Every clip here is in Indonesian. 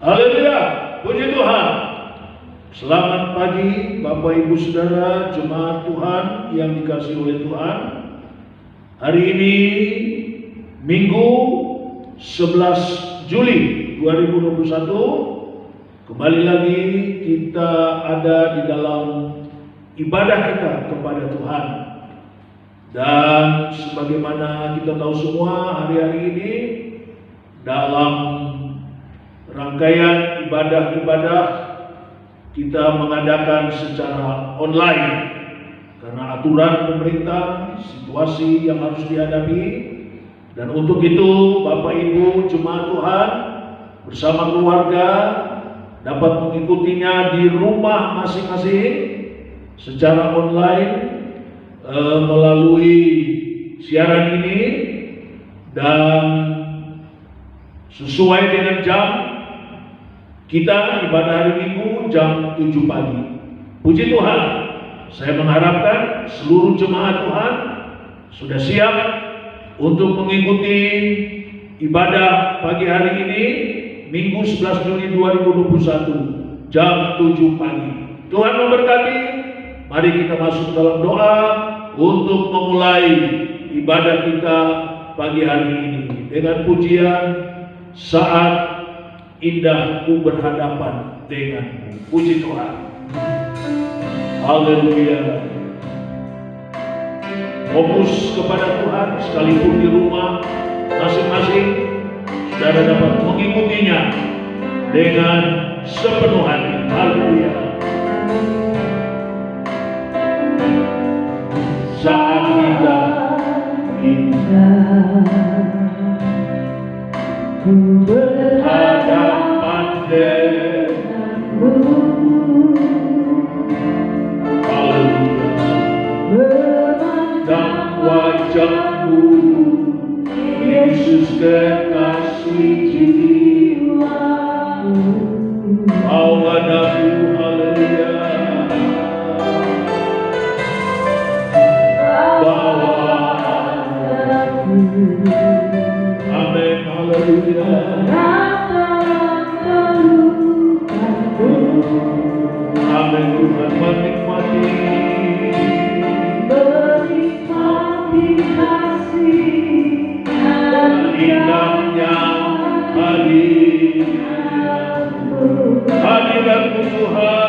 Haleluya, puji Tuhan. Selamat pagi Bapak Ibu Saudara jemaat Tuhan yang dikasihi oleh Tuhan. Hari ini Minggu 11 Juli 2021, kembali lagi kita ada di dalam ibadah kita kepada Tuhan. Dan sebagaimana kita tahu semua, hari-hari ini dalam rangkaian ibadah-ibadah kita mengadakan secara online karena aturan pemerintah, situasi yang harus dihadapi. Dan untuk itu Bapak Ibu jemaat Tuhan bersama keluarga dapat mengikutinya di rumah masing-masing secara online melalui siaran ini, dan sesuai dengan jam kita ibadah hari Minggu jam 7 pagi. Puji Tuhan, saya mengharapkan seluruh jemaat Tuhan sudah siap untuk mengikuti ibadah pagi hari ini, Minggu 11 Juli 2021 jam 7 pagi. Tuhan memberkati. Mari kita masuk dalam doa untuk memulai ibadah kita pagi hari ini dengan pujian Saat Indah Ku Berhadapan Denganmu. Puji Tuhan. Haleluya. Fokus kepada Tuhan sekalipun di rumah masing-masing, saudara dapat mengikutinya dengan sepenuh hati. Haleluya. Saat indah ku berhadapan denganmu. Haleluya. Memandang wajahmu, Yesus kekasih jiwaku. Bawa daku, haleluya. Amin, haleluya. Amin, Tuhan menikmati kasih indahnya hadiratmu Tuhan,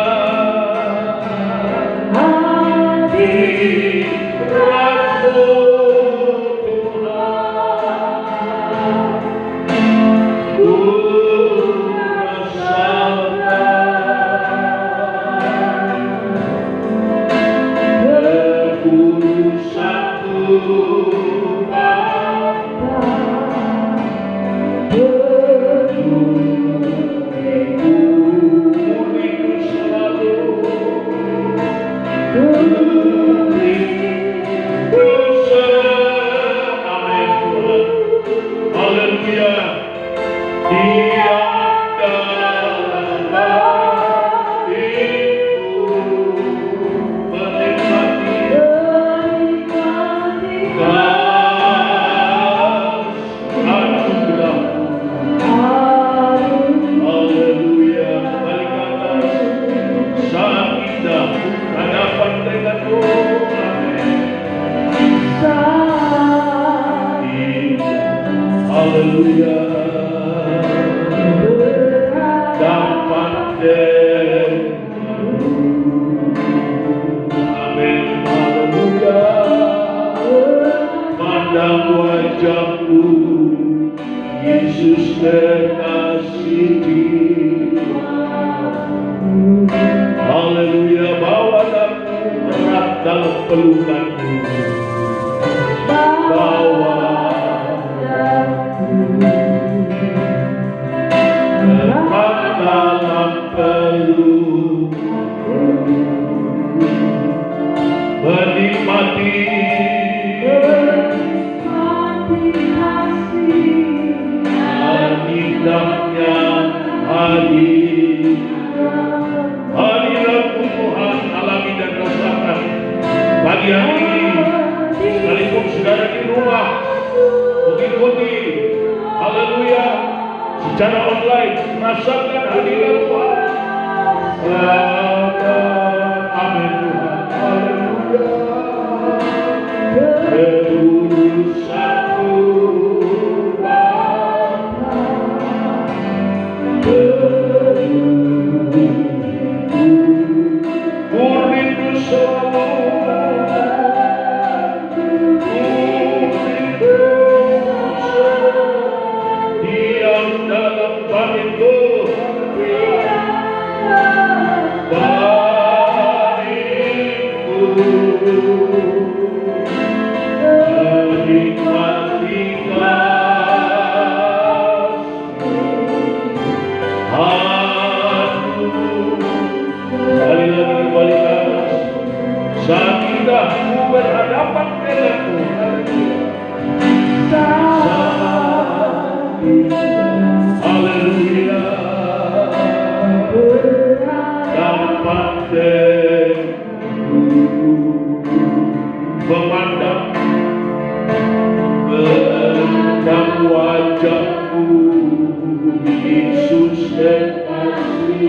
hadiratmu Yesus kekasih jiwaku. Haleluya. Bawa daku erat dalam pelukanmu. Bawa daku erat dalam pelukmu. Menikmati indahnya hadiratmu Tuhan. Alami dan rasakan pagi hari ini mengikuti, haleluya, secara online, merasakan hadirat Tuhan. Amin Tuhan, haleluya. Berusaku saat kita berhadapan denganmu, haleluya, dapat memandang wajahmu, Yesus kekasih.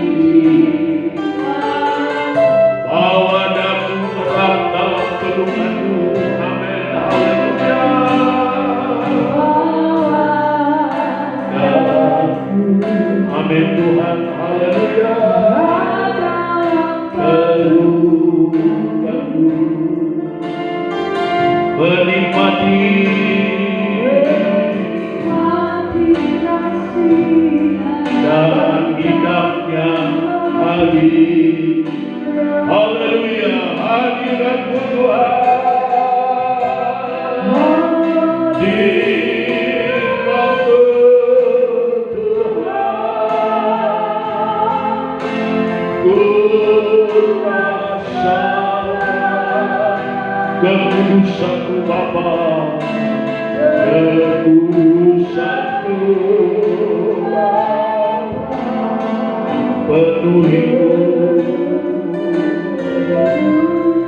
Bawa daku erat dalam pelukmu, amin, haleluya. Amin Tuhan, haleluya. Pelukmu menikmati dan indahnya hari, haleluya, hadiratmu Tuhan. Di waktu Tuhan ku rasa kekudusanmu Bapa, kekudusanmu penuhiku,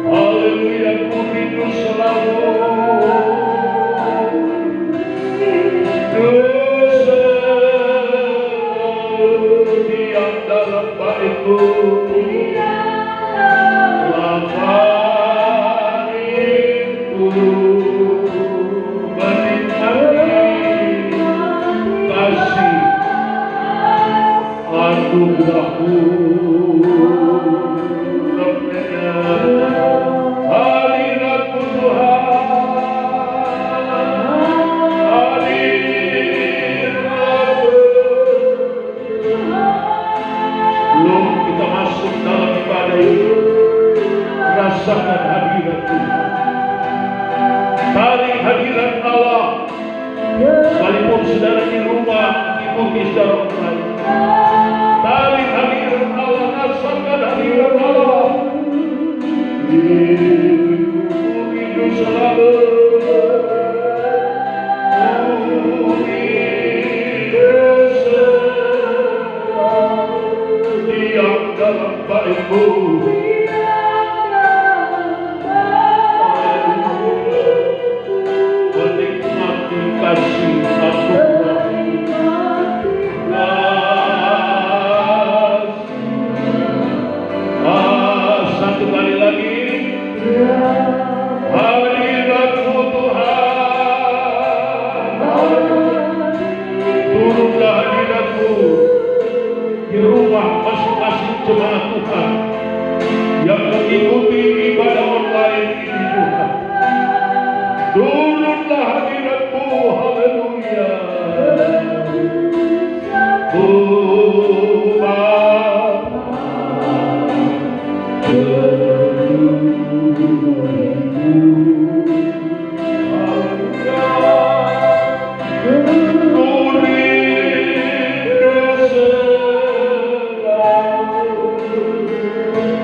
haleluya, ku rindu selalu diam dalam baitmu, lapariku menikmati kasih anugerahmu. Hadiratmu Tuhan, hadiratmu. Sebelum kita masuk dalam ibadah ini, rasakan hadirat Tuhan. Tarik hadirat Allah. Sekalipun saudara di rumah, ikuti secara online. Tarik hadirat Allah, rasakan hadirat Allah. Rindu selalu, diam dalam baitmu, menikmati kasih satu kali lagi, hadiratmu Tuhan, turunlah hadiratmu di rumah masing-masing jemaat Tuhan yang mengikuti ibadah online ini Tuhan. Turunlah hadiratmu, haleluya.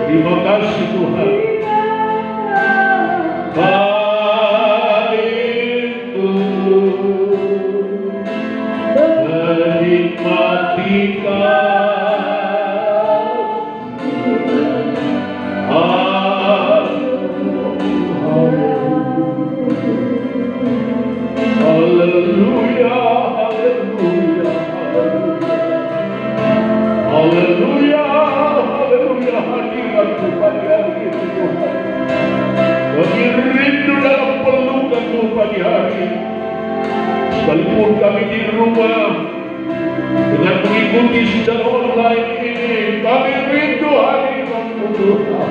Terima kasih Tuhan. Baikku menikmati kasih sekalipun kami di rumah dengan mengikuti secara online ini, kami rindu hadirat-Mu Tuhan.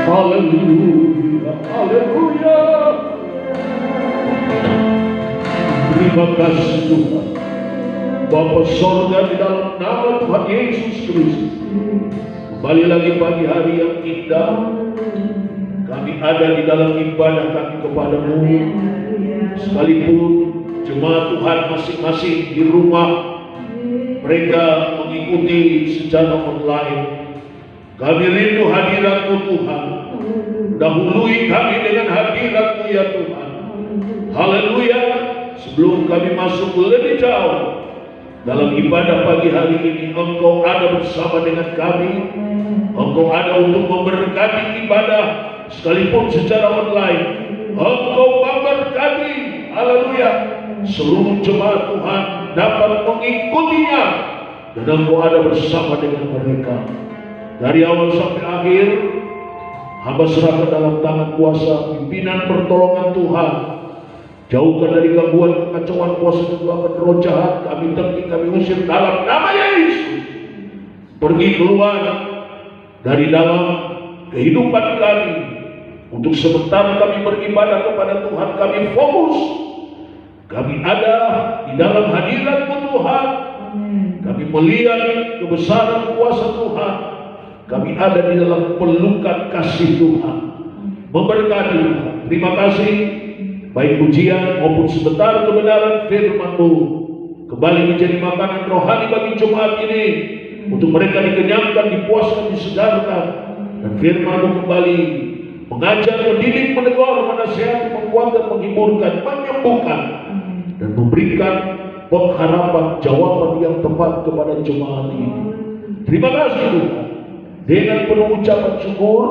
Haleluya, haleluya. Terima kasih Tuhan. Bapa sorga, di dalam nama Tuhan Yesus Kristus, kembali lagi pagi hari yang indah, kami ada di dalam ibadah kami kepada-Mu. Sekalipun jemaat Tuhan masing-masing di rumah, mereka mengikuti secara online, kami rindu hadirat-Mu Tuhan. Dahului kami dengan hadirat-Mu ya Tuhan. Haleluya. Sebelum kami masuk lebih jauh dalam ibadah pagi hari ini, Engkau ada bersama dengan kami. Engkau ada untuk memberkati ibadah sekalipun secara online. Engkau memberkati, haleluya, seluruh jemaat Tuhan dapat mengikutinya, dan Engkau ada bersama dengan mereka. Dari awal sampai akhir, hamba serahkan dalam tangan kuasa pimpinan pertolongan Tuhan. Jauhkan dari gangguan, kekacauan, kuasa kegelapan, roh jahat. Kami tepik, kami usir dalam nama Yesus. Pergi keluar dari dalam kehidupan kami. Untuk sementara kami beribadah kepada Tuhan, kami fokus. Kami ada di dalam hadirat-Mu Tuhan. Kami melihat kebesaran kuasa Tuhan. Kami ada di dalam pelukan kasih Tuhan. Memberkati Tuhan. Terima kasih. Baik pujian maupun sebentar kebenaran firman-Mu kembali menjadi makanan rohani bagi jemaat ini, untuk mereka dikenyangkan, dipuaskan, disegarkan, dan firman-Mu kembali mengajar, mendidik, menegur, menasihati, menguatkan, menghiburkan, menyembuhkan, dan memberikan pengharapan, jawaban yang tepat kepada jemaat ini. Terima kasih Tuhan. Dengan penuh ucapan syukur,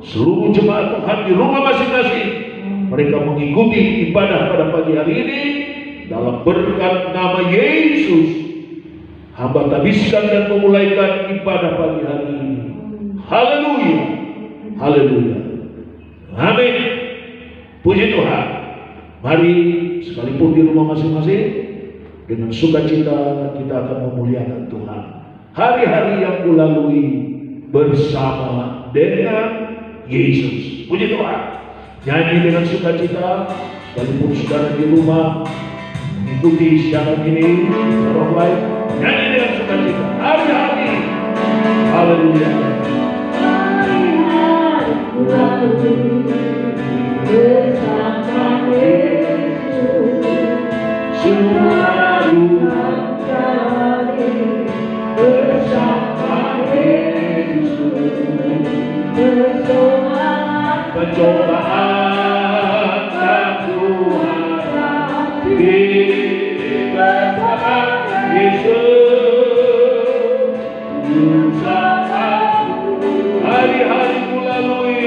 seluruh jemaat Tuhan di rumah masing-masing, mereka mengikuti ibadah pada pagi hari ini dalam berkat nama Yesus. Hamba habiskan dan memulaikan ibadah pagi hari ini. Haleluya, haleluya, amin. Puji Tuhan. Mari sekalipun di rumah masing-masing, dengan sukacita kita akan memuliakan Tuhan. Hari-hari yang kulalui bersama dengan Yesus. Puji Tuhan. Nyanyi dengan sukacita, sekalipun saudara di rumah mengikuti siaran ini secara online, nyanyi dengan sukacita. Hari-hari, haleluya. Hari-hari bersama Yesus, selalu menjalani bersama Yesus. Pencobaan dan Tuhan bersama Yesus. Bersama hari-hari kulalui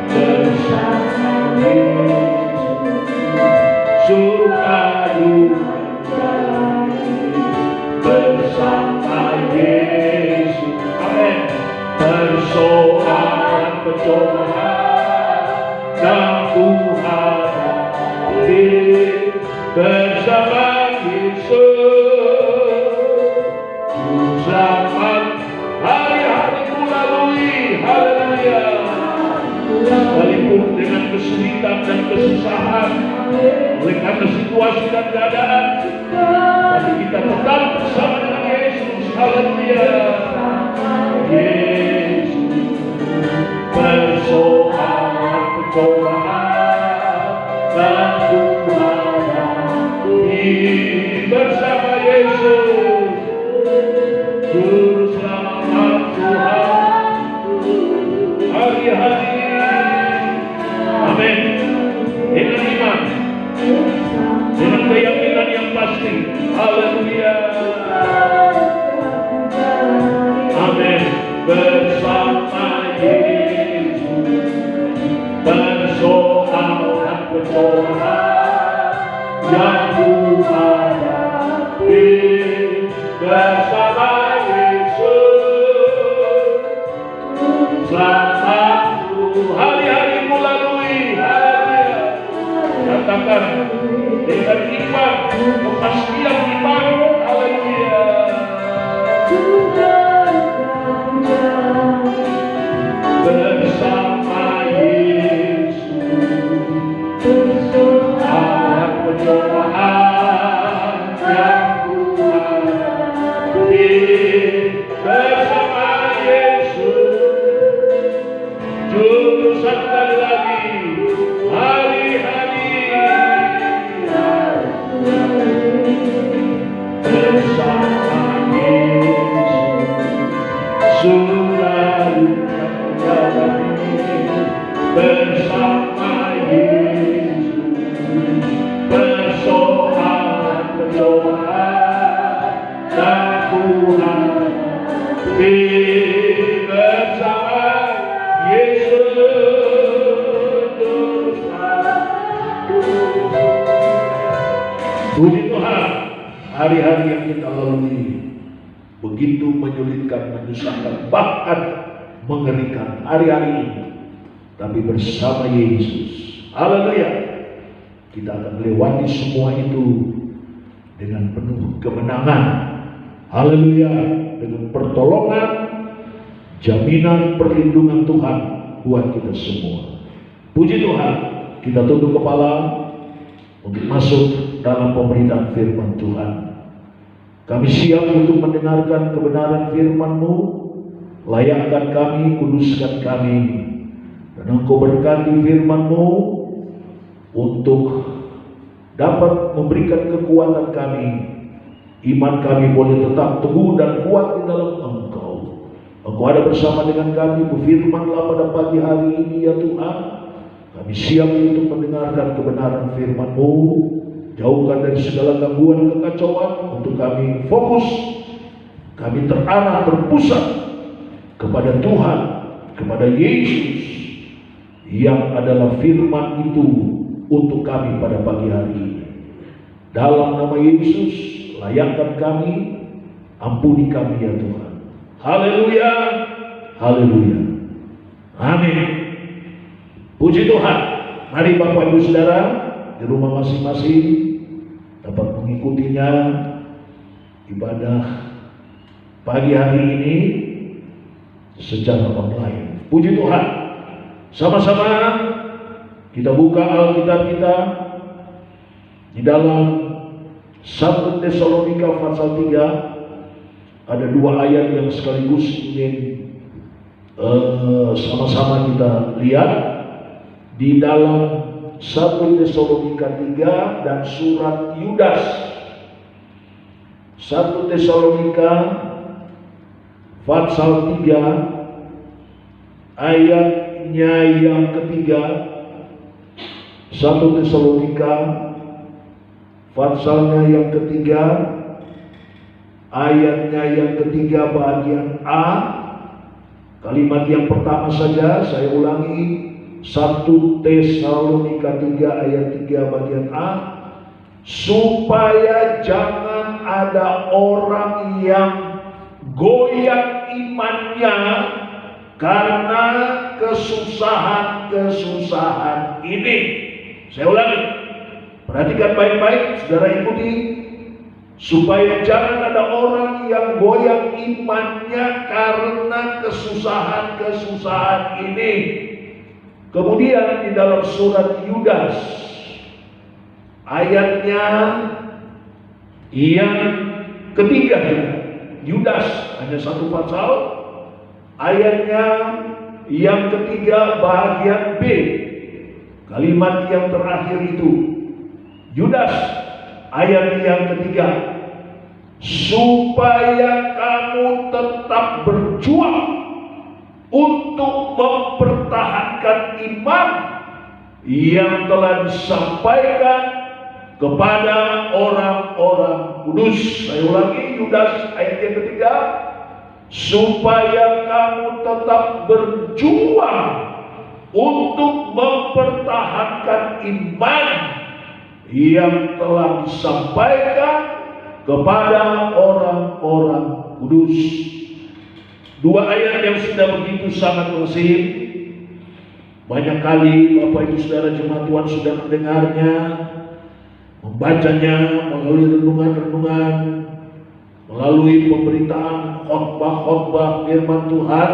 bersama Yesus. Suka duka bersama Yesus. Amin. Persoalan pencobaan dan Tuhan bersama Yesus. Bersama hari-hari kulalui, haleluya. Sekalipun dengan kesulitan dan kesusahan, oleh karena situasi dan keadaan, tapi kita tetap bersama dengan Yesus, haleluya. Yesus, persoalan pencobaan dan Tuhan bersama Yesus. Juru selamat Tuhan hari-hari. Amin. Dengan iman, dengan keyakinan yang pasti, haleluya. Amin. Bersama Yesus, persoalan pencobaan yang Tuhan hadapi, bersama Yesus. Selamat hari-hari kulalui, haleluya. katakan dengan iman, kepastian iman. Haleluya. Bersama Yesus, alat pencobaan yang kuhadapi. Bersama Yesus, juru sekali lagi, hari-hari bersama Yesus, sudah bersama Yesus, persoalan pencobaan tak kuhadapi. Bersama Yesus, puji Tuhan, hari-hari yang kita lalui begitu menyulitkan, menyusahkan, bahkan mengerikan hari-hari ini. Tapi bersama Yesus, haleluya, kita akan melewati semua itu dengan penuh kemenangan. Haleluya, dengan pertolongan, jaminan perlindungan Tuhan buat kita semua. Puji Tuhan, kita tunduk kepala untuk masuk dalam pemberitaan firman Tuhan. Kami siap untuk mendengarkan kebenaran firman-Mu. Layakkan kami, kuduskan kami, dan Engkau berkati firman-Mu untuk dapat memberikan kekuatan kami. Iman kami boleh tetap teguh dan kuat di dalam Engkau. Engkau ada bersama dengan kami, berfirmanlah pada pagi hari ini ya Tuhan. Kami siap untuk mendengarkan kebenaran firman-Mu. Jauhkan dari segala gangguan kekacauan untuk kami fokus. Kami terarah, terpusat kepada Tuhan, kepada Yesus yang adalah firman itu untuk kami pada pagi hari ini. Dalam nama Yesus, layakkan kami, ampuni kami ya Tuhan. Haleluya, haleluya, amin. Puji Tuhan. Mari Bapak Ibu Saudara di rumah masing-masing dapat mengikutinya ibadah pagi hari ini secara online. Puji Tuhan. Sama-sama kita buka Alkitab kita di dalam 1 Tesalonika pasal 3. Ada dua ayat yang sekaligus ingin sama-sama kita lihat di dalam 1 Tesalonika 3 dan surat Yudas. 1 Tesalonika pasal 3 ayatnya yang ketiga. 1 Tesalonika pasalnya yang ketiga, ayatnya yang ketiga bagian A. Kalimat yang pertama saja saya ulangi, 1 Tesalonika 3 ayat 3 bagian A. Supaya jangan ada orang yang goyah imannya karena kesusahan-kesusahan ini. Saya ulangi, perhatikan baik-baik, saudara ikuti. Supaya jangan ada orang yang goyah imannya karena kesusahan-kesusahan ini. Kemudian di dalam surat Yudas ayatnya yang ketiga, Yudas hanya satu pasal, ayatnya yang ketiga bagian B, kalimat yang terakhir itu, Yudas ayat yang ketiga, supaya kamu tetap berjuang untuk mempertahankan iman yang telah disampaikan kepada orang-orang kudus. Saya ulangi, Yudas ayat yang ketiga, supaya kamu tetap berjuang untuk mempertahankan iman yang telah disampaikan kepada orang-orang kudus. Dua ayat yang sudah begitu sangat lazim Banyak kali Bapak Ibu Saudara jemaat Tuhan sudah mendengarnya, membacanya melalui renungan-renungan, melalui pemberitaan khotbah-khotbah firman Tuhan.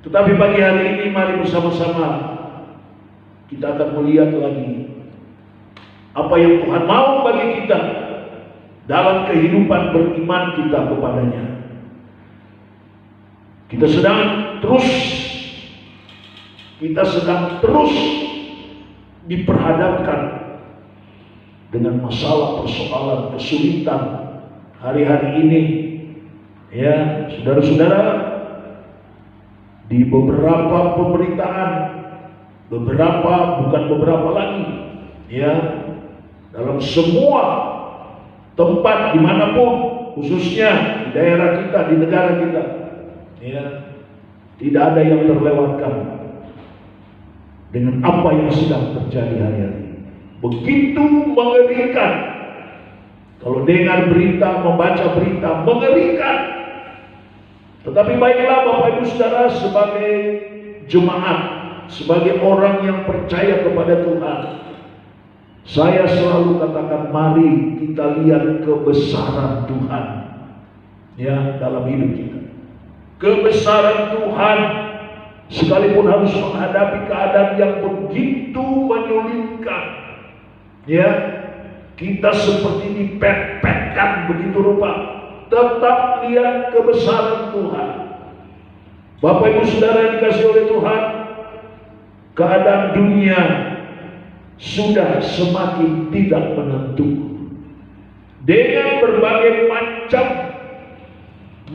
Tetapi pagi hari ini mari bersama-sama kita akan melihat lagi apa yang Tuhan mau bagi kita dalam kehidupan beriman kita kepadanya. Kita sedang terus diperhadapkan dengan masalah, persoalan, kesulitan hari-hari ini. Ya, saudara-saudara, di beberapa pemberitaan, bukan beberapa lagi, ya, dalam semua tempat dimanapun, khususnya di daerah kita, di negara kita, ya, tidak ada yang terlewatkan dengan apa yang sedang terjadi hari-hari. Begitu mengerikan. Kalau dengar berita, membaca berita, mengerikan. Tetapi baiklah Bapak Ibu Saudara, sebagai jemaat, sebagai orang yang percaya kepada Tuhan, saya selalu katakan, mari kita lihat kebesaran Tuhan, ya, dalam hidup kita. Kebesaran Tuhan, sekalipun harus menghadapi keadaan yang begitu menyulitkan, ya, kita seperti dipepetkan begitu rupa, tetap lihat kebesaran Tuhan. Bapak Ibu Saudara yang dikasihi oleh Tuhan, keadaan dunia sudah semakin tidak menentu dengan berbagai macam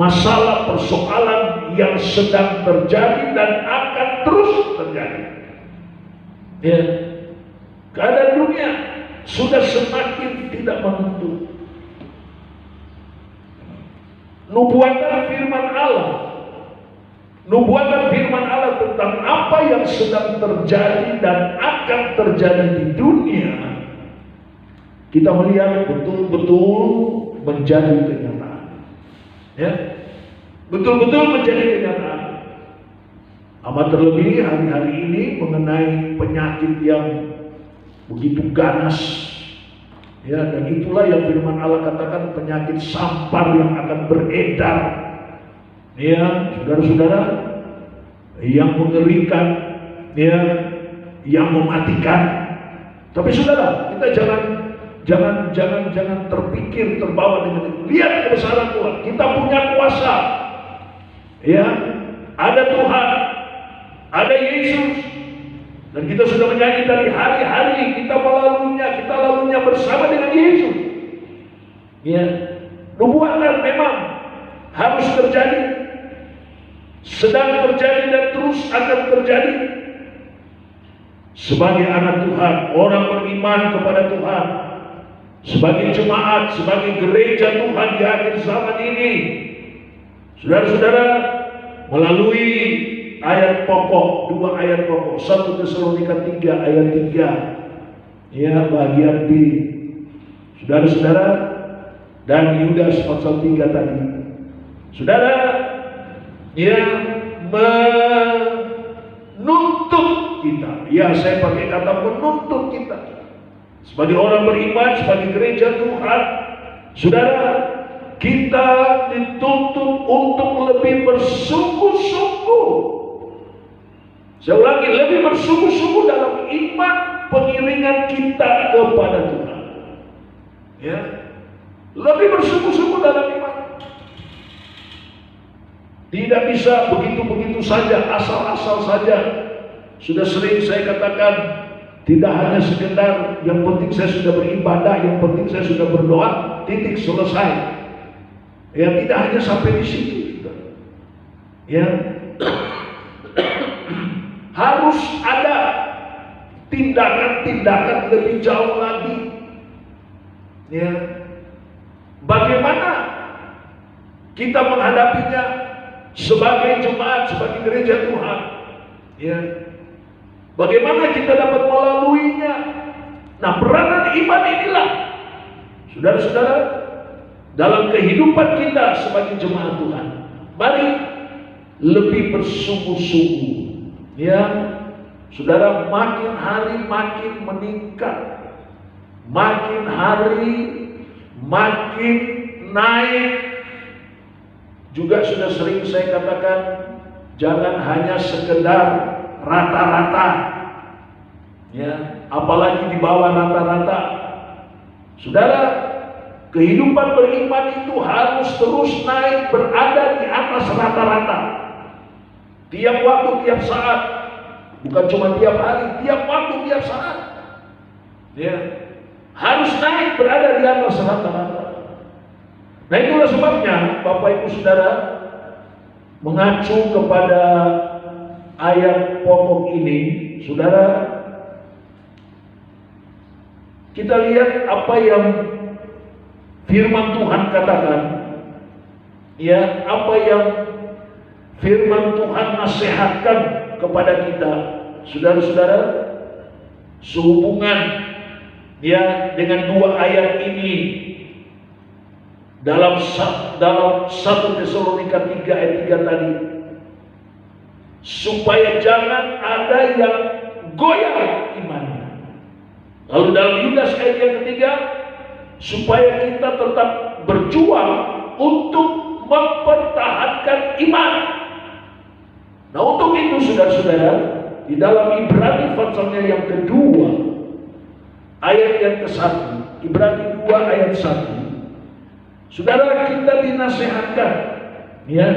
masalah, persoalan yang sedang terjadi dan akan terus terjadi. Ya, keadaan dunia sudah semakin tidak menentu. Nubuatan firman Allah tentang apa yang sedang terjadi dan akan terjadi di dunia, kita melihat betul-betul menjadi kenyataan. Ya, betul-betul menjadi kenyataan. Amat terlebih hari-hari ini mengenai penyakit yang begitu ganas, ya, dan itulah yang firman Allah katakan, penyakit sampar yang akan beredar, ya, saudara-saudara, yang mengerikan, ya, yang mematikan. Tapi saudara, kita jangan terpikir terbawa dengan itu. Lihat kebesaran Tuhan. Kita punya kuasa, ya, ada Tuhan, ada Yesus, dan kita sudah menyanyi dari hari-hari kita lalunya bersama dengan Yesus. Ya, nubuatan memang harus terjadi, sedang terjadi dan terus akan terjadi. Sebagai anak Tuhan, orang beriman kepada Tuhan, sebagai jemaat, sebagai gereja Tuhan di akhir zaman ini, saudara-saudara, melalui ayat pokok, 2 ayat pokok, 1 Tesalonika 3 ayat 3, ya, bagian B, saudara-saudara, dan Yudas pasal 3 tadi, saudara, ya, menuntut kita, ya, saya pakai kata menuntut kita sebagai orang beriman, sebagai gereja Tuhan, saudara, kita dituntut untuk lebih bersungguh-sungguh. Saya ulangi, lebih bersungguh-sungguh dalam iman pengiringan kita kepada Tuhan. Ya, lebih bersungguh-sungguh dalam iman. Tidak bisa begitu-begitu saja, asal-asal saja. Sudah sering saya katakan, tidak hanya sekedar yang penting saya sudah beribadah, yang penting saya sudah berdoa, titik, selesai. Ya, tidak hanya sampai di situ. Ya, harus ada tindakan-tindakan lebih jauh lagi. Ya, bagaimana kita menghadapinya sebagai jemaat, sebagai gereja Tuhan? Ya, bagaimana kita dapat melaluinya? Nah, peranan iman inilah, saudara-saudara, dalam kehidupan kita sebagai jemaat Tuhan. Mari lebih bersungguh-sungguh, Ya, saudara, makin hari makin meningkat, makin hari makin naik. Juga sudah sering saya katakan, jangan hanya sekedar rata-rata, ya, apalagi di bawah rata-rata. Saudara, kehidupan beriman itu harus terus naik, berada di atas rata-rata. Tiap waktu, tiap saat, bukan cuma tiap hari, tiap waktu, tiap saat, ya, harus naik, berada di atas rata-rata. Nah, itulah sebabnya Bapak Ibu Saudara mengacu kepada ayat pokok ini. Saudara, kita lihat apa yang firman Tuhan katakan, ya, apa yang firman Tuhan nasihatkan kepada kita, saudara-saudara, sehubungan, ya, dengan dua ayat ini. Dalam 1 Tesalonika 3 ayat 3 tadi, supaya jangan ada yang goyah imannya. Lalu dalam Yudas ayat yang ketiga, supaya kita tetap berjuang untuk mempertahankan iman. Nah, untuk itu saudara-saudara, di dalam Ibrani pasalnya yang kedua, ayat yang ke-1, Ibrani 2 ayat 1, saudara, kita dinasihatkan, ya,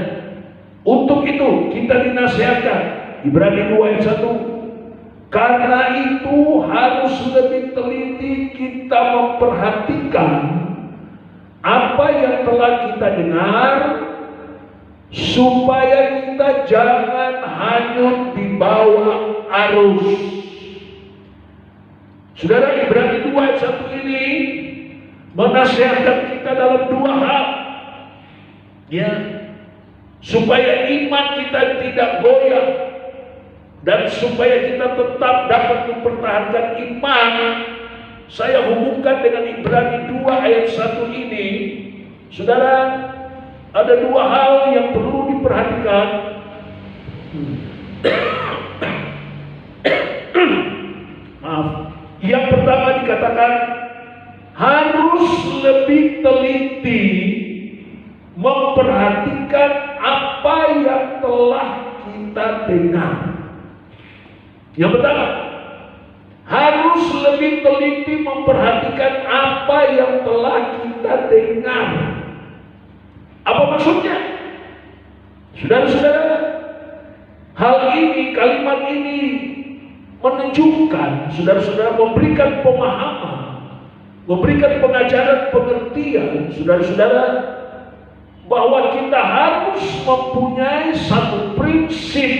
untuk itu kita dinasihatkan. Ibrani 2 ayat 1, karena itu harus lebih teliti kita memperhatikan apa yang telah kita dengar, supaya kita jangan hanyut di bawah arus. Saudara, Ibrani 2 ayat 1 ini menasihatkan kita dalam dua hal, ya, supaya iman kita tidak goyah dan supaya kita tetap dapat mempertahankan iman. Saya hubungkan dengan Ibrani 2 ayat 1 ini, saudara, ada dua hal yang perlu diperhatikan. Maaf. Yang pertama dikatakan harus lebih teliti memperhatikan apa yang telah kita dengar. Yang pertama, harus lebih teliti memperhatikan apa yang telah kita dengar. Apa maksudnya? Saudara-saudara, hal ini, kalimat ini menunjukkan, saudara-saudara, memberikan pemahaman, memberikan pengajaran, pengertian, saudara-saudara, bahwa kita harus mempunyai satu prinsip,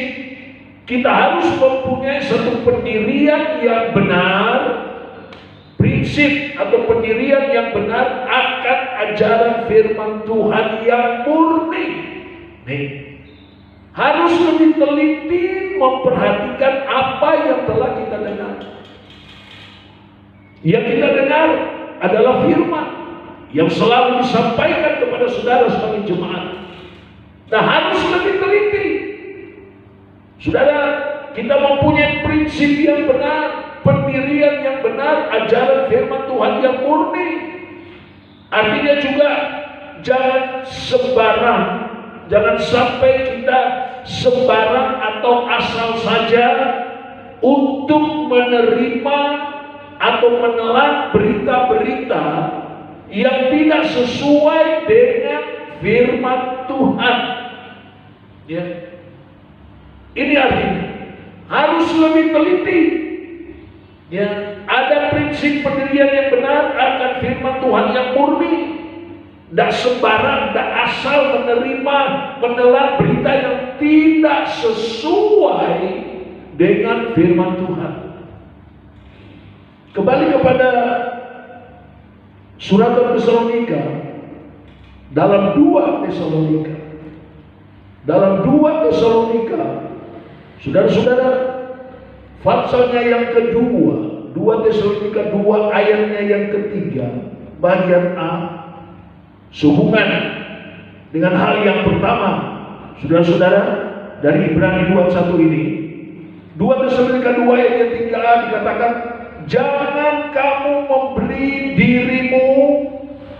kita harus mempunyai satu pendirian yang benar, prinsip atau pendirian yang benar akan ajaran firman Tuhan yang murni. Nih, harus lebih teliti memperhatikan apa yang telah kita dengar. Yang kita dengar adalah firman yang selalu disampaikan kepada saudara sebagai jemaat. Nah, harus lebih teliti. Saudara, kita mempunyai prinsip yang benar, pendirian yang benar, ajaran firman Tuhan yang murni. Artinya juga jangan sembarang, jangan sampai kita sembarang atau asal saja untuk menerima atau menelan berita-berita yang tidak sesuai dengan firman Tuhan. Ya. Ini artinya harus lebih teliti. Ya, ada prinsip pendirian yang benar akan firman Tuhan yang murni. Tidak sembarang, tidak asal menerima, menelan berita yang tidak sesuai dengan firman Tuhan. Kembali kepada surat Tesalonika, dalam 2 Tesalonika, saudara-saudara, pasalnya yang kedua, 2 Tesalonika 2 ayatnya yang ketiga, bagian A, sehubungan dengan hal yang pertama, saudara-saudara, dari Ibrani 2:1 ini, 2 Tesalonika 2 ayat 3a dikatakan, jangan kamu memberi dirimu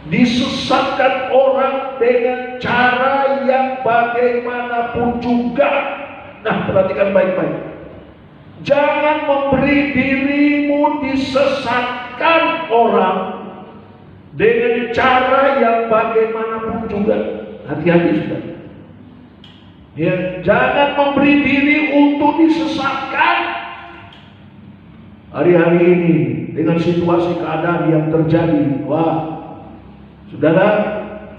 disesatkan orang dengan cara yang bagaimanapun juga. Nah, perhatikan baik-baik. Jangan memberi dirimu disesatkan orang dengan cara yang bagaimanapun juga. Hati-hati sudah. Ya, jangan memberi diri untuk disesatkan. Hari-hari ini dengan situasi keadaan yang terjadi, wah, saudara,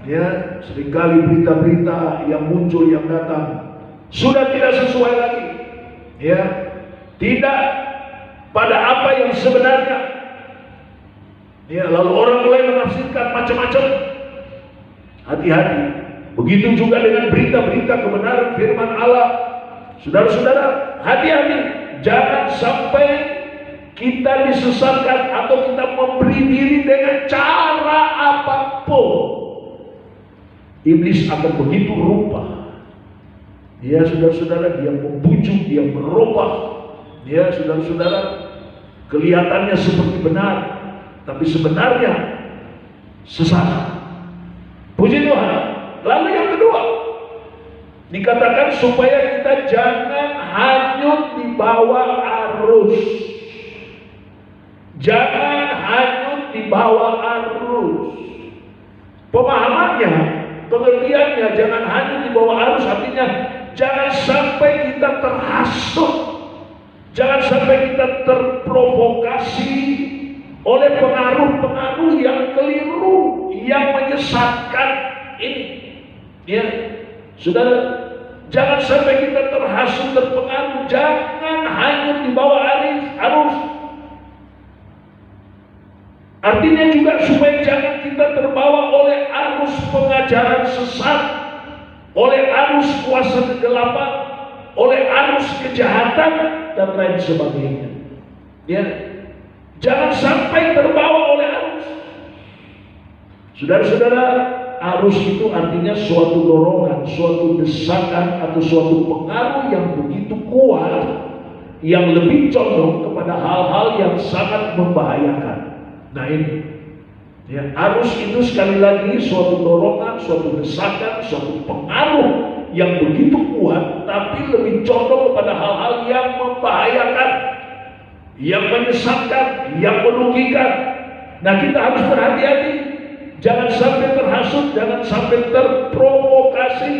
ya, seringkali berita-berita yang muncul, yang datang sudah tidak sesuai lagi, ya, tidak pada apa yang sebenarnya. Ya, lalu orang mulai menafsirkan macam-macam. Hati-hati. Begitu juga dengan berita-berita kebenaran firman Allah. Saudara-saudara, hati-hati. Jangan sampai kita disesatkan atau kita memberi diri dengan cara apapun. Iblis akan begitu rupa. Ya, saudara-saudara, dia membujuk, dia merubah. Ya, saudara-saudara, kelihatannya seperti benar, tapi sebenarnya sesat. Puji Tuhan. Lalu yang kedua, dikatakan supaya kita jangan hanyut di bawah arus. Jangan hanyut di bawah arus. Pemahamannya, pengertiannya jangan hanyut di bawah arus, artinya jangan sampai kita terhasut. Jangan sampai kita terprovokasi oleh pengaruh-pengaruh yang keliru, yang menyesatkan ini. Ya, saudara, jangan sampai kita terhasut, terpengaruh. Jangan hanyut di bawah arus. Artinya juga supaya jangan kita terbawa oleh arus pengajaran sesat, oleh arus kuasa kegelapan, oleh arus kejahatan dan lain sebagainya. Ya, jangan sampai terbawa oleh arus. Saudara-saudara, arus itu artinya suatu dorongan, suatu desakan atau suatu pengaruh yang begitu kuat, yang lebih condong kepada hal-hal yang sangat membahayakan. Nah ini, ya, arus itu sekali lagi suatu dorongan, suatu desakan, suatu pengaruh yang begitu kuat, tapi lebih condong kepada hal-hal yang membahayakan, yang menyesatkan, yang merugikan. Nah, kita harus berhati-hati. Jangan sampai terhasut, jangan sampai terprovokasi.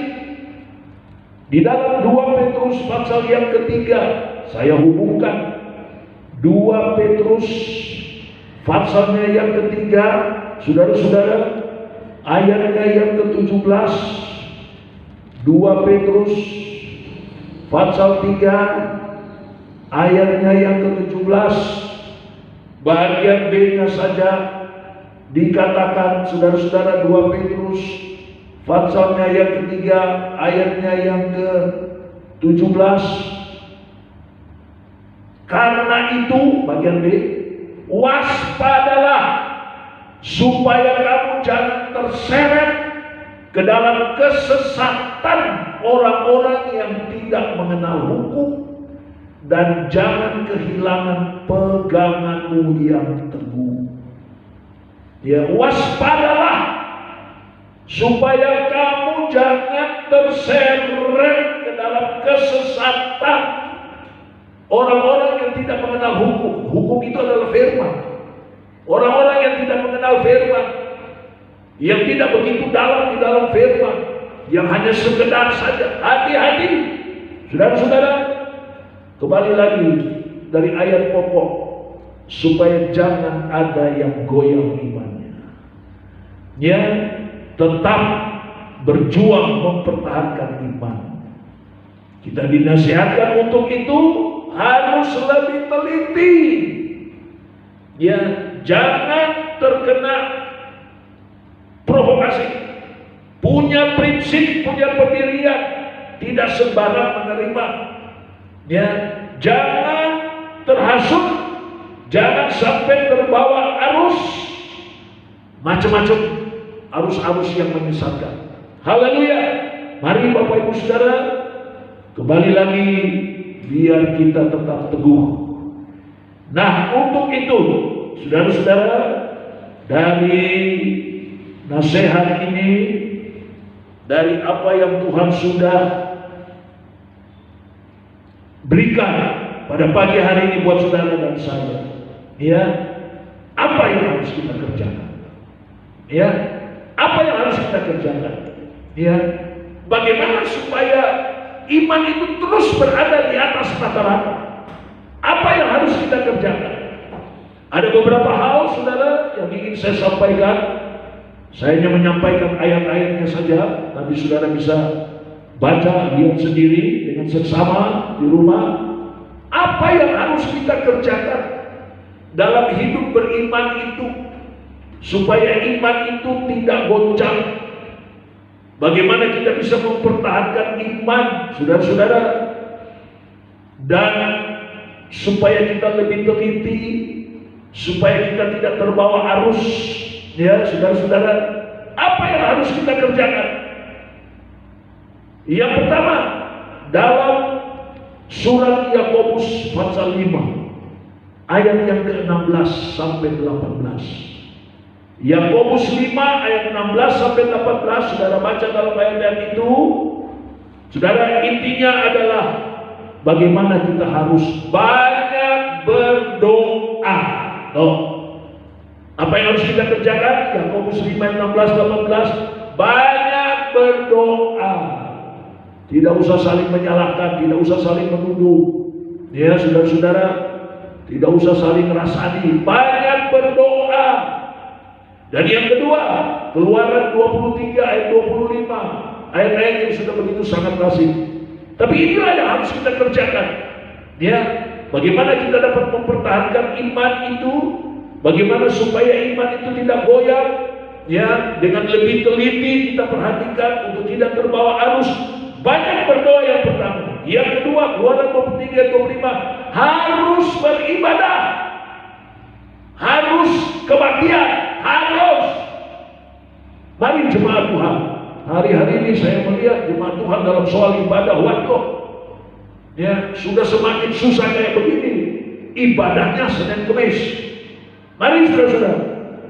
Di dalam 2 Petrus pasal yang ketiga, saya hubungkan 2 Petrus pasalnya yang ketiga, saudara-saudara, ayatnya yang ke-17. 2 Petrus pasal 3 ayatnya yang ke-17, bagian B-nya saja dikatakan, saudara-saudara, 2 Petrus pasalnya yang ketiga ayatnya yang ke-17. Karena itu, bagian B, waspadalah supaya kamu jangan terseret ke dalam kesesatan orang-orang yang tidak mengenal hukum, dan jangan kehilangan peganganmu yang teguh. Ya, waspadalah supaya kamu jangan terseret ke dalam kesesatan orang-orang yang tidak mengenal hukum. Hukum itu adalah firman. Orang-orang yang tidak mengenal firman, yang tidak begitu dalam di dalam firman, yang hanya sekedar saja. Hati-hati, saudara-saudara. Kembali lagi dari ayat pokok, supaya jangan ada yang goyang imannya. Ya, tetap berjuang mempertahankan iman. Kita dinasihatkan untuk itu harus lebih teliti. Ya, jangan terkena provokasi. Punya prinsip, punya pendirian, tidak sembarang menerima. Ya, jangan terhasut, jangan sampai terbawa arus macam-macam, arus-arus yang menyesatkan. Haleluya. Mari Bapak Ibu Saudara, kembali lagi biar kita tetap teguh. Nah, untuk itu, saudara-saudara, dari nasihat ini, dari apa yang Tuhan sudah berikan pada pagi hari ini buat saudara dan saya, ya, apa yang harus kita kerjakan? Ya, apa yang harus kita kerjakan? Ya, bagaimana supaya iman itu terus berada di atas rata-rata? Apa yang harus kita kerjakan? Ada beberapa hal, saudara, yang ingin saya sampaikan. Saya hanya menyampaikan ayat-ayatnya saja. Nanti saudara bisa baca, lihat sendiri dengan seksama di rumah. Apa yang harus kita kerjakan dalam hidup beriman itu, supaya iman itu tidak goncang? Bagaimana kita bisa mempertahankan iman, saudara-saudara, dan supaya kita lebih teliti, supaya kita tidak terbawa arus, ya saudara-saudara. Apa yang harus kita kerjakan? Yang pertama, dalam surat Yakobus pasal 5 ayat yang ke-16 sampai 18. Yakobus 5 ayat 16 sampai 18, saudara baca dalam ayat itu. Saudara, intinya adalah bagaimana kita harus banyak berdoa. Apa yang harus kita kerjakan? Yakobus 5 ayat 16 18, banyak berdoa. Tidak usah saling menyalahkan, tidak usah saling menuduh. Ya, saudara-saudara, tidak usah saling ngerasani, banyak berdoa. Dan yang kedua, Keluaran 23 ayat 25, ayat-ayat yang sudah begitu sangat klasik. Tapi inilah yang harus kita kerjakan. Ya, bagaimana kita dapat mempertahankan iman itu? Bagaimana supaya iman itu tidak goyah? Ya, dengan lebih teliti kita perhatikan untuk tidak terbawa arus. Banyak berdoa yang pertama. Yang kedua, Keluaran 23 ayat 25, harus beribadah, harus kebaktian, harus. Mari jemaat Tuhan, hari-hari ini saya melihat jemaat Tuhan dalam soal ibadah, waduh, ya sudah semakin susah kayak begini. Ibadahnya Senin Kemis. Mari saudara-saudara,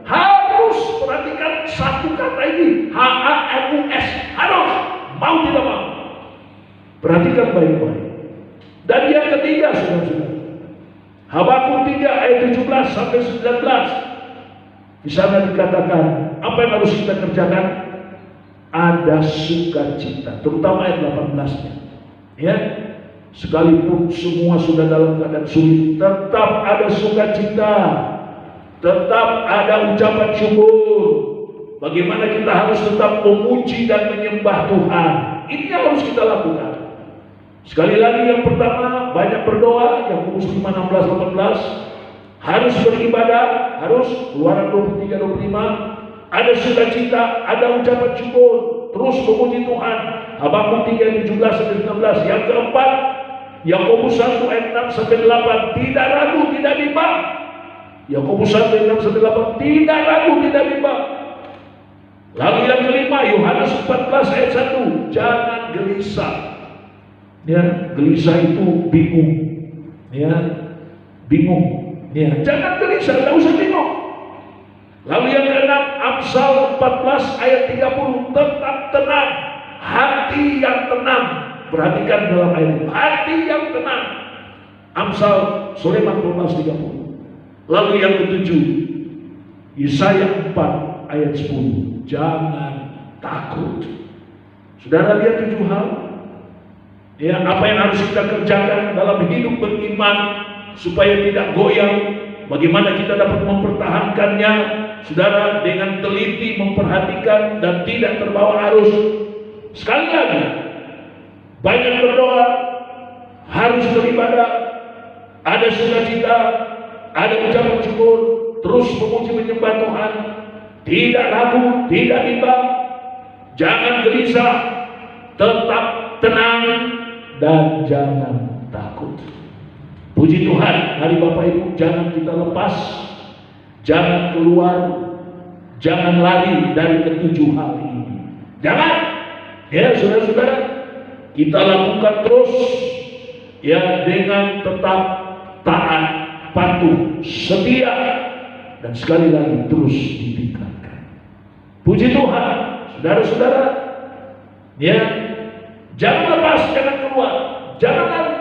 harus perhatikan satu kata ini, HARUS, harus, mau tidak mau. Perhatikan baik-baik. Dan yang ketiga, saudara-saudara, Habakuk 3 ayat 17 sampai 19. Di sana dikatakan, apa yang harus kita kerjakan? Ada sukacita, terutama ayat 18-nya. Ya, sekalipun semua sudah dalam keadaan sulit, tetap ada sukacita, tetap ada ucapan syukur. Bagaimana kita harus tetap memuji dan menyembah Tuhan. Ini yang harus kita lakukan. Sekali lagi, yang pertama, banyak berdoa, Yakobus 5 16 18. Harus beribadah, harus, Keluaran 23 25. Ada sukacita, ada ucapan syukur, terus memuji Tuhan, Habakuk 3 17 sampai 19. Yang keempat, Yakobus 1 ayat 6 sampai 8, tidak ragu, tidak bimbang. Yakobus 1 ayat 6 sampai 8, tidak ragu, tidak bimbang. Lalu yang kelima, Yohanes 14 ayat 1, jangan gelisah. Ya, gelisah itu bingung. Ya, bingung. Ya, jangan gelisah, tidak usah bingung. Lalu yang keenam, Amsal 14 ayat 30, tetap tenang, hati yang tenang. Perhatikan dalam ayat itu, hati yang tenang. Amsal Sulaiman 14:30. Lalu yang ketujuh, Yesaya 4 ayat 10, jangan takut. Saudara lihat 7 hal. Ya, apa yang harus kita kerjakan dalam hidup beriman supaya tidak goyang? Bagaimana kita dapat mempertahankannya? Saudara, dengan teliti memperhatikan dan tidak terbawa arus. Sekali lagi, banyak berdoa, harus beribadah, ada sukacita, ada ucapan syukur, terus memuji menyembah Tuhan, tidak ragu, tidak bimbang, jangan gelisah, tetap tenang, dan jangan takut. Puji Tuhan, hari Bapak Ibu, jangan kita lepas, jangan keluar, jangan lari dari ketujuh hal ini. Jangan, ya saudara-saudara, kita lakukan terus ya dengan tetap taat, patuh, setia, dan sekali lagi terus ditingkatkan. Puji Tuhan, saudara-saudara, ya, jangan lepas, jangan keluar, jangan lari,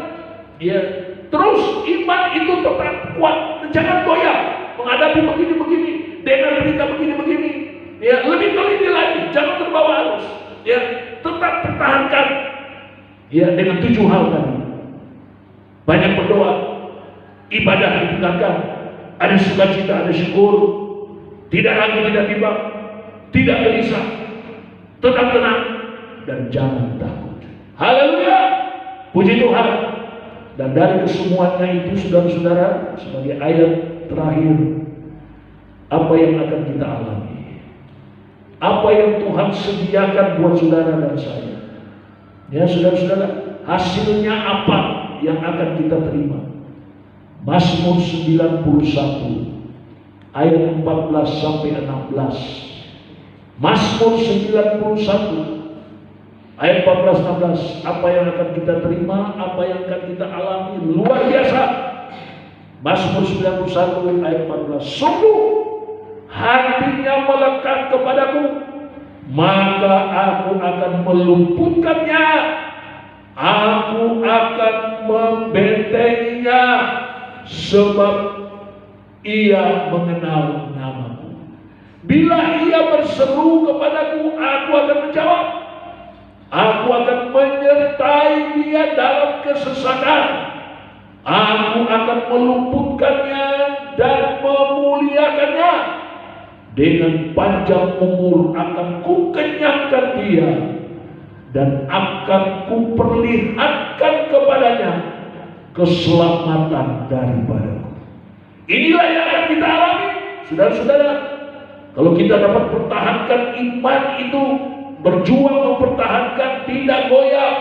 ya, terus iman itu tetap kuat, jangan goyah menghadapi begini-begini, dengan berita begini-begini, ya, lebih teliti lagi, jangan terbawa arus, ya, tetap pertahankan, ya, dengan 7 hal tadi. Banyak berdoa, ibadah ditingkatkan, ada sukacita, ada syukur, tidak ragu, tidak bimbang, tidak gelisah, tetap tenang, dan jangan takut. Haleluya, puji Tuhan. Dan dari kesemuanya itu, saudara-saudara, sebagai ayat terakhir, apa yang akan kita alami, apa yang Tuhan sediakan buat saudara dan saya, ya saudara-saudara, hasilnya apa yang akan kita terima? Mazmur 91 ayat 14 sampai 16. Mazmur 91 ayat 14-16, apa yang akan kita terima, apa yang akan kita alami, luar biasa. Mazmur 91 ayat 14, sungguh hatinya melekat kepadaku, maka aku akan meluputkannya, aku akan membentenginya, sebab ia mengenal namaku. Bila ia berseru kepadaku, aku akan menjawab. Aku akan menyertai dia dalam kesesakan. Aku akan meluputkannya dan memuliakannya. Dengan panjang umur akan kukenyangkan dia, dan akan kuperlihatkan kepadanya keselamatan daripadaku. Inilah yang akan kita alami, saudara-saudara. Kalau kita dapat pertahankan iman itu, berjuang mempertahankan, tidak goyah,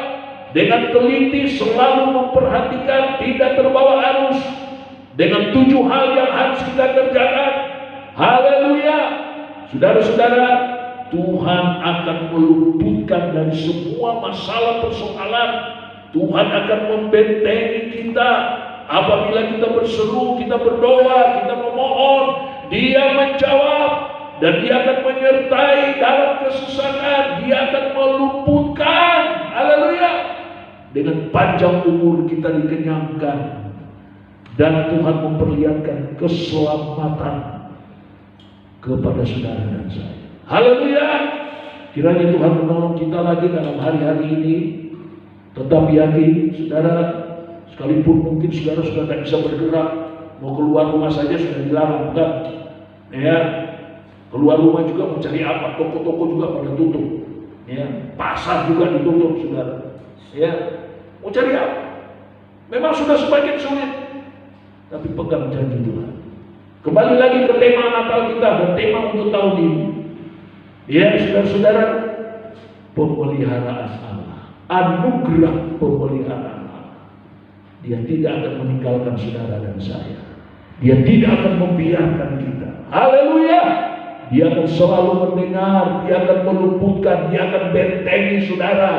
dengan teliti selalu memperhatikan, tidak terbawa arus, dengan 7 hal yang harus kita kerjakan. Haleluya, saudara-saudara, Tuhan akan meluputkan dari semua masalah persoalan. Tuhan akan membentengi kita. Apabila kita berseru, kita berdoa, kita memohon, Dia menjawab, dan Dia akan menyertai dalam kesusahan. Dia akan meluputkan. Haleluya. Dengan panjang umur kita dikenyangkan, dan Tuhan memperlihatkan keselamatan kepada saudara dan saya. Haleluya. Kiranya Tuhan menolong kita lagi dalam hari-hari ini. Tetap yakin, saudara, sekalipun mungkin saudara sudah tidak bisa bergerak, mau keluar rumah saja sudah dilarang, bukan? Ya, keluar rumah juga mau cari apa? Toko-toko juga pada tutup. Ya, pasar juga ditutup, saudara. Ya, mau cari apa? Memang sudah semakin sulit, tapi pegang janji Tuhan. Kembali lagi ke tema Natal kita dan tema untuk tahun ini. Ya, saudara-saudara, pemeliharaan Allah, anugerah pemeliharaan Allah. Dia tidak akan meninggalkan saudara dan saya. Dia tidak akan membiarkan kita. Haleluya. Dia akan selalu mendengar, Dia akan meluputkan, Dia akan bentengi saudara.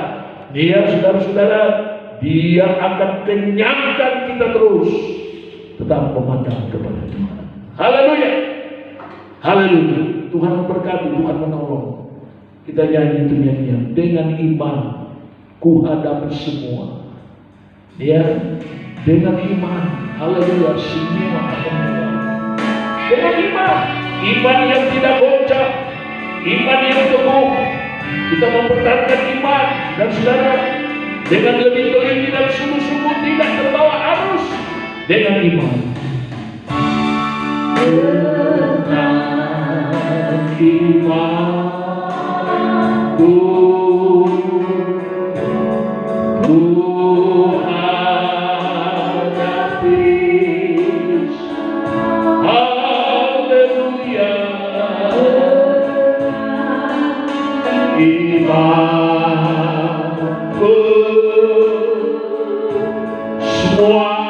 Dia, saudara-saudara, Dia akan kenyangkan kita terus. Tetap memandang kepada Tuhan. Haleluya. Haleluya. Tuhan memberkati, Tuhan menolong. Kita nyanyi itu nyanyian. Dengan iman ku hadapi semua. Ya, dengan iman. Haleluya. Semua akan mudah. Dengan iman. Iman yang tidak goncang. Iman yang teguh. Kita mempertahankan iman. Dan saudara, dengan lebih teliti dan sungguh-sungguh, tidak terbawa arus. Dengan iman. Imanku ku hadapi. Haleluya. Imanku semua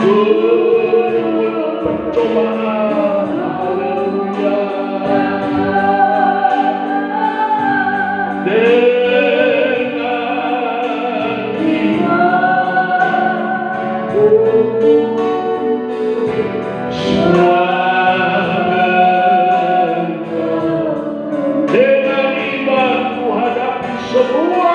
gunung pencobaan. Haleluya. Dengan iman semua dengan iman ku hadapi semua.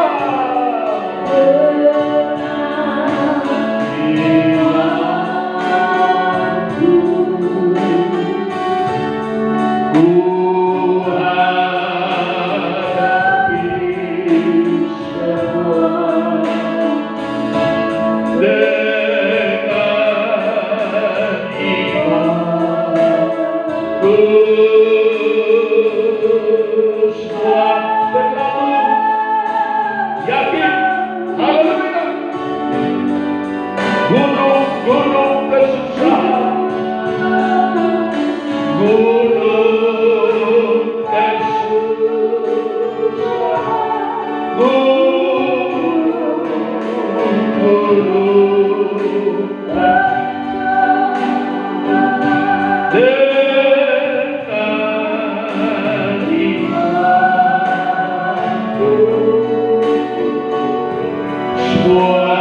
Gunung kesusahan, gunung kesusahan, gunung dengan imanku semua.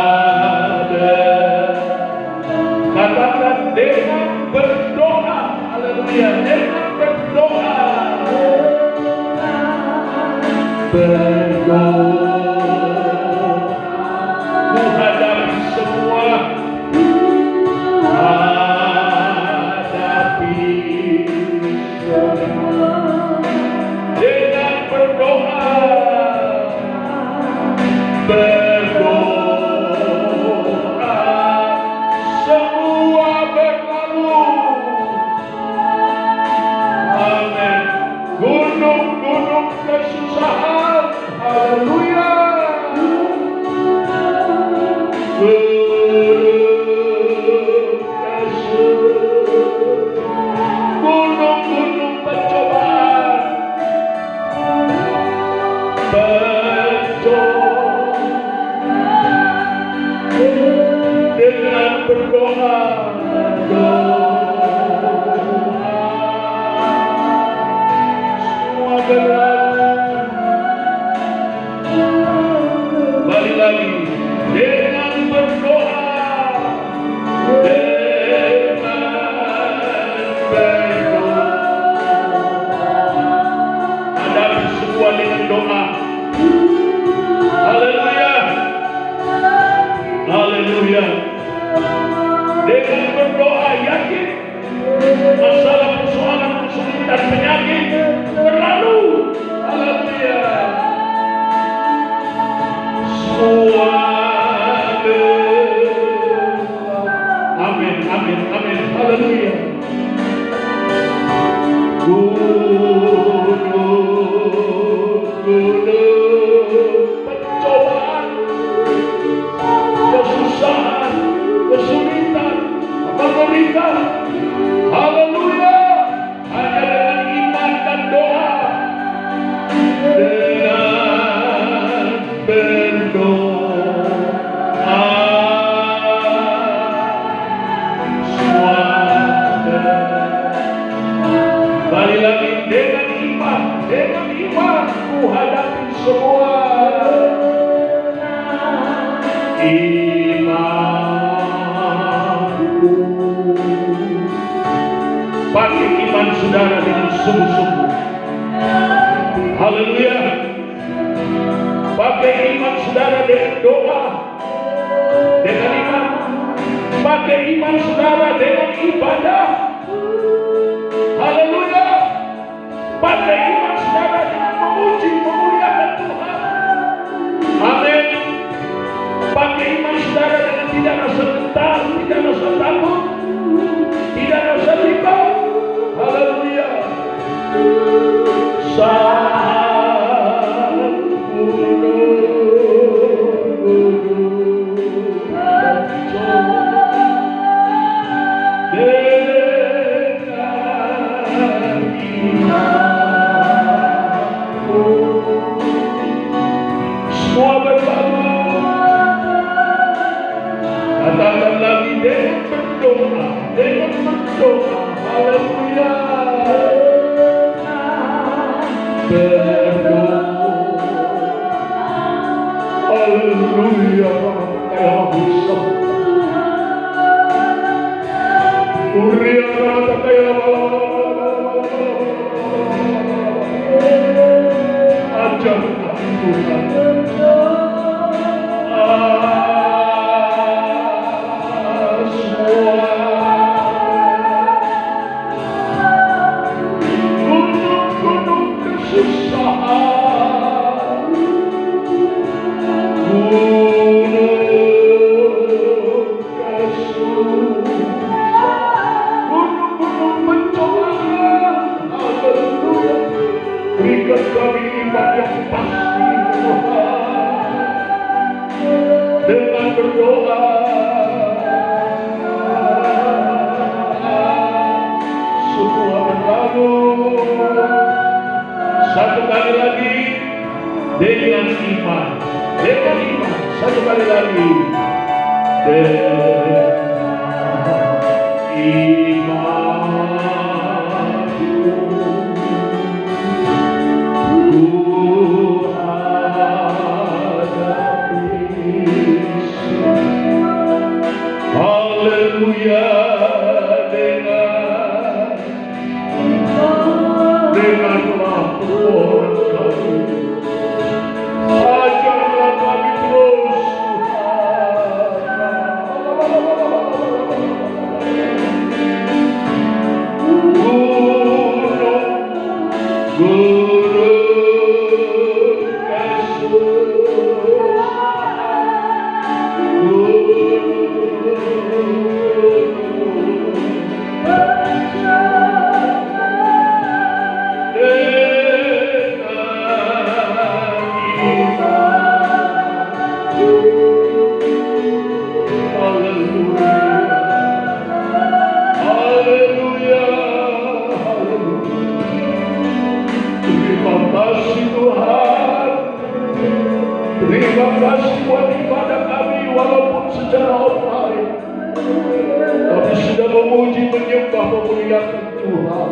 Katakan dengan berdoa, haleluya, dengan berdoa, ku hadapi semua, dengan berdoa, semua berlalu. Amin. Gunung-gunung kesusahan, haleluya. Gunung-gunung pencobaan, dengan berdoa, semua berat. Balik lagi, dengan berdoa, hadapi semua dengan doa. Haleluya, haleluya. Dengan berdoa yakin masalah, persoalan, kesulitan, penyakit berlalu. Haleluya. Semua amin, amin, amin. Haleluya. Gunung pencobaan, kesusahan, kesulitan, penderitaan, haleluya, hanya dengan iman dan doa, dengan berdoa, semua balik lagi, dengan iman ku hadapi semua. Imanku, pakai iman saudara dengan sungguh-sungguh. Haleluya. Pakai iman saudara dengan doa, dengan iman. Pakai iman saudara dengan ibadah. Haleluya. Pakai iman saudara dengan memuji, memuliakan Tuhan. Amin. Pakai iman saudara dengan tidak rasa gentar, tidak rasa takut, tidak rasa riba. Haleluya. Semua berlalu. Katakan lagi dengan berdoa. berdoa, haleluya, berdoa, haleluya, kayak bisa, Uriana kayak ajarkan Tuhan. Gunung-gunung kesusahan, gunung pencobaan, haleluya, berikan kami iman yang pasti dengan berdoa. Semua berlalu. Satu kali lagi dengan iman, satu kali lagi dengan iman. Haleluya, dengan laporan kami, ajarlah kami terus terima kasih buat ibadah kami, walaupun secara online kami sudah memuji, menyembah, memuliakan Tuhan.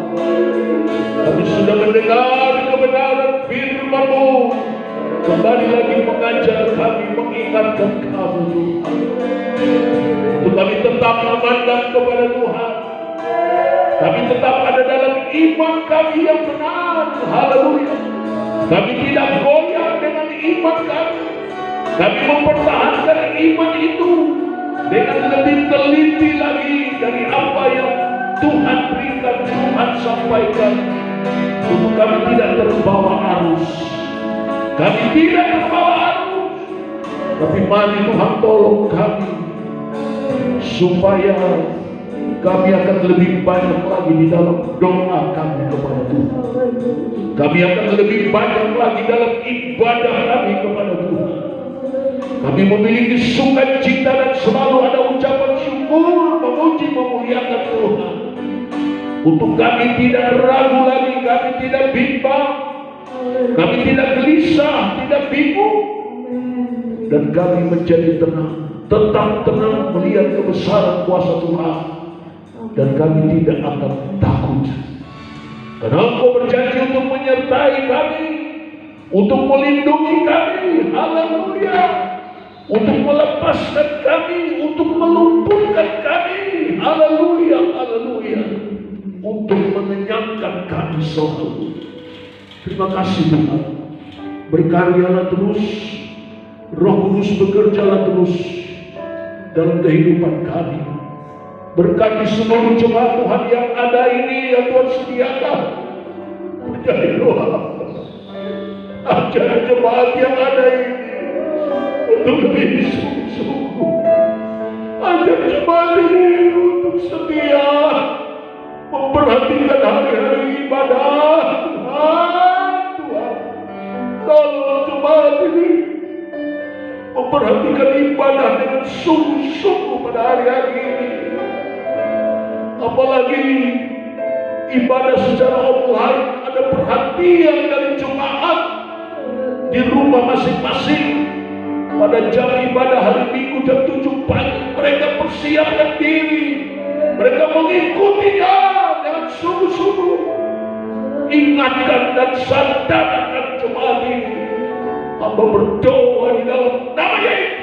Kami sudah mendengar kebenaran firman-Mu, kembali lagi mengajar kami, mengingatkan kami Tuhan, untuk kami tetap memandang kepada Tuhan. Kami tetap ada dalam iman kami yang benar, haleluya. Kami tidak goyah dengan iman kami. Kami mempertahankan iman itu dengan lebih teliti lagi dari apa yang Tuhan berikan, Tuhan sampaikan. Untuk kami tidak terbawa arus. Kami tidak terbawa arus. Tapi mari Tuhan tolong kami, supaya kami akan lebih banyak lagi di dalam doa kami kepada Tuhan. Kami akan lebih banyak lagi dalam ibadah kami kepada Tuhan. Kami memiliki sukacita dan selalu ada ucapan syukur, memuji, memuliakan Tuhan. Untuk kami tidak ragu lagi, kami tidak bimbang, kami tidak gelisah, tidak bingung, dan kami menjadi tenang, tetap tenang melihat kebesaran kuasa Tuhan. Dan kami tidak akan takut, karena Engkau berjanji untuk menyertai kami, untuk melindungi kami, haleluya, untuk melepaskan kami, untuk melumpuhkan kami, haleluya, haleluya, untuk mengenyangkan kami selalu. Terima kasih Tuhan, berkaryalah terus, Roh Kudus bekerjalah terus dalam kehidupan kami. Berkati seluruh jemaat Tuhan yang ada ini, yang Tuhan sediakan menjadi doa. Ajar jemaat yang ada ini untuk lebih sungguh-sungguh. Ajar jemaat ini untuk setia memperhatikan hari-hari ibadah. Tuhan, tolong jemaat ini memperhatikan ibadah dengan sungguh-sungguh pada hari-hari ini. Apalagi ibadah secara online, ada perhatian dari jemaat di rumah masing-masing. Pada jam ibadah hari Minggu jam 7 pagi mereka persiapkan diri mengikutinya dengan sungguh-sungguh. Ingatkan dan sadarkan jemaat ini. Hamba berdoa di dalam nama Yesus.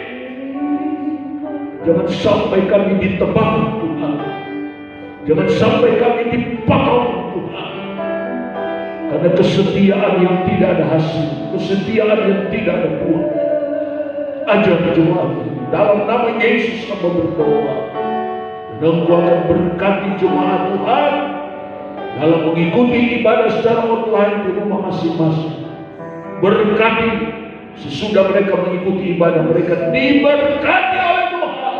Jangan sampai kami ditebang Tuhan. Jangan sampai kami dipotong Tuhan. Karena kesetiaan yang tidak ada hasil, kesetiaan yang tidak ada buah. Ajar jemaat dalam nama Yesus hamba berdoa. Dan Engkau akan berkati jemaat Tuhan dalam mengikuti ibadah secara online di rumah masing-masing. Berkati sesudah mereka mengikuti ibadah, mereka diberkati oleh Tuhan.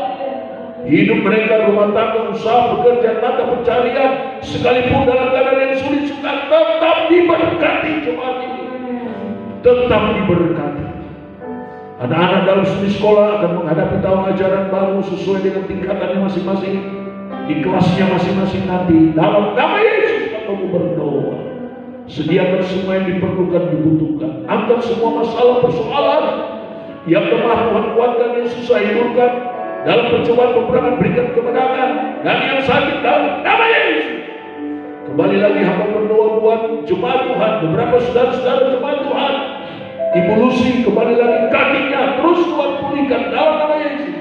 Hidup mereka, rumah tangga, usaha, pekerjaan, mata pencarian, sekalipun dalam keadaan yang sulit, suka tetap diberkati jemaat ini. Tetap diberkati. Anak-anak dalam studi sekolah akan menghadapi tahun ajaran baru sesuai dengan tingkatannya masing-masing, di kelasnya masing-masing nanti. Dalam nama Yesus aku berdoa. Sediakan semua yang diperlukan, dibutuhkan. Angkat semua masalah, persoalan yang lemah, Tuhan kuatkan, yang susah hidupkan. Dalam percobaan peperangan berikan kemenangan. Dan yang sakit dalam nama Yesus. Kembali lagi hamba berdoa buat jemaat Tuhan, beberapa saudara-saudara jemaat Tuhan. Ibu Lucy kembali lagi kakinya terus Tuhan pulihkan dalam nama Yesus.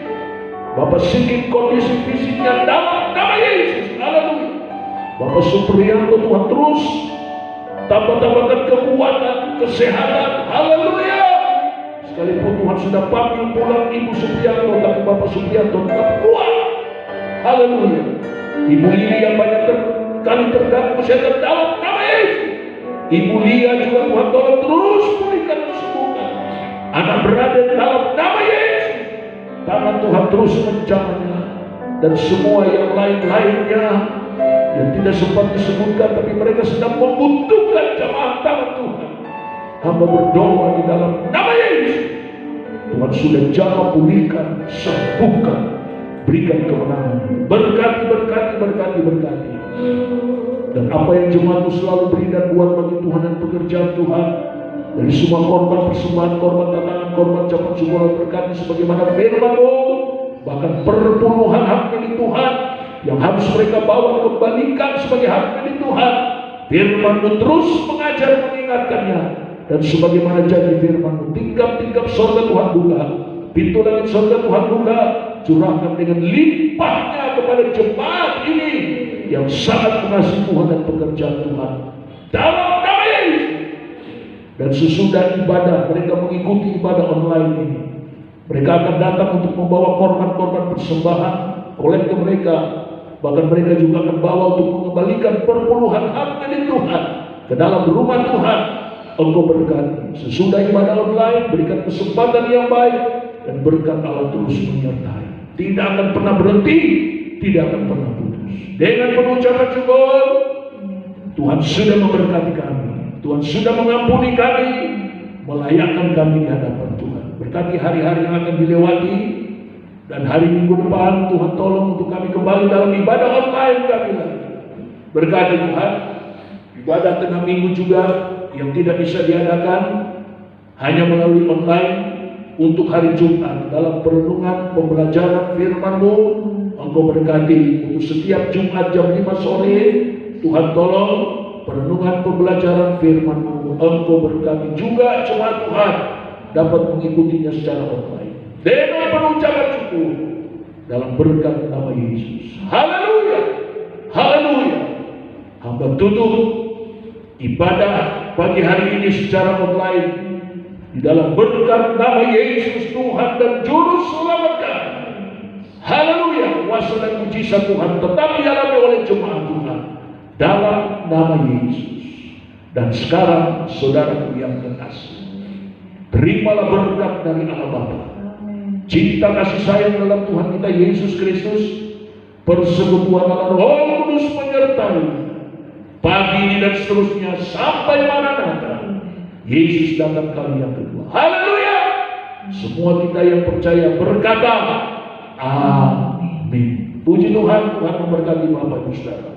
Bapak Sigit kondisi fisiknya dalam nama Yesus. Haleluya. Bapak Supriyanto Tuhan terus tambahkan kekuatan, kesehatan. Haleluya. Sekalipun Tuhan sudah panggil pulang Ibu Supriyanto, tapi Bapak Supriyanto tetap kuat. Haleluya. Ibu Lili yang banyak kali terganggu kesehatan dalam nama Yesus. Ibu Lia juga Tuhan tolong terus pulihkan, sembuhkan. Anak berada dalam nama Yesus. Tangan Tuhan terus menjamahnya. Dan semua yang lain-lainnya yang tidak sempat disebutkan, tapi mereka sedang membutuhkan jamaah tangan Tuhan. Hamba berdoa di dalam nama Yesus. Tuhan sudah jamah, pulihkan, sembuhkan, berikan kemenangan. Berkati, berkati, berkati, berkati. Dan apa yang jemaatmu selalu beri dan buat bagi Tuhan dan pekerjaan Tuhan, dari semua korban persembahan, korban tantangan, korban campur semua berkati sebagaimana firman-Mu. Bahkan perpuluhan hak milik Tuhan yang harus mereka bawa kembalikan sebagai hak milik Tuhan. Firman-Mu terus mengajar, mengingatkannya. Dan sebagaimana janji firman-Mu, tingkap-tingkap surga Tuhan buka, pintu langit surga Tuhan buka, curahkan dengan limpahnya kepada jemaat ini yang sangat mengasihi Tuhan dan pekerjaan Tuhan dalam nama Yesus. Dan sesudah ibadah, mereka mengikuti ibadah online ini, mereka akan datang untuk membawa korban-korban persembahan kolektif mereka. Bahkan mereka juga akan bawa untuk mengembalikan perpuluhan hak milik Tuhan ke dalam rumah Tuhan. Engkau berkati. Sesudah ibadah online, berikan kesempatan yang baik, dan berkat Allah terus menyertai. Tidak akan pernah berhenti, tidak akan pernah putus. Dengan pengucapan syukur, Tuhan sudah memberkati kami, Tuhan sudah mengampuni kami, melayakkan kami di hadapan Tuhan. Berkati hari-hari yang akan dilewati, dan hari Minggu depan Tuhan tolong untuk kami kembali dalam ibadah online kami lagi. Berkati Tuhan, ibadah tengah minggu juga yang tidak bisa diadakan hanya melalui online untuk hari Jumat dalam perenungan pembelajaran firman-Mu. Engkau berkati untuk setiap Jumat jam 5 sore. Tuhan tolong perenungan pembelajaran firman-Mu. Engkau berkati juga jemaat Tuhan dapat mengikutinya secara online dengan pengucapan syukur dalam berkat nama Yesus. Haleluya, haleluya. Hamba tutup ibadah pagi hari ini secara online di dalam berkat nama Yesus Tuhan dan Juru Selamat kami. Haleluya. Kuasa dan mujizat Tuhan tetap dialami oleh jemaat Tuhan dalam nama Yesus. Dan sekarang saudaraku yang kekasih, terimalah berkat dari Allah Bapa, cinta kasih sayang dalam Tuhan kita Yesus Kristus, persekutuan Allah Roh Kudus menyertai pagi ini dan seterusnya sampai Maranatha Yesus datang kali yang kedua. Haleluya. Semua kita yang percaya berkata amin. Puji Tuhan, Tuhan memberkati Bapak Ibu Saudara.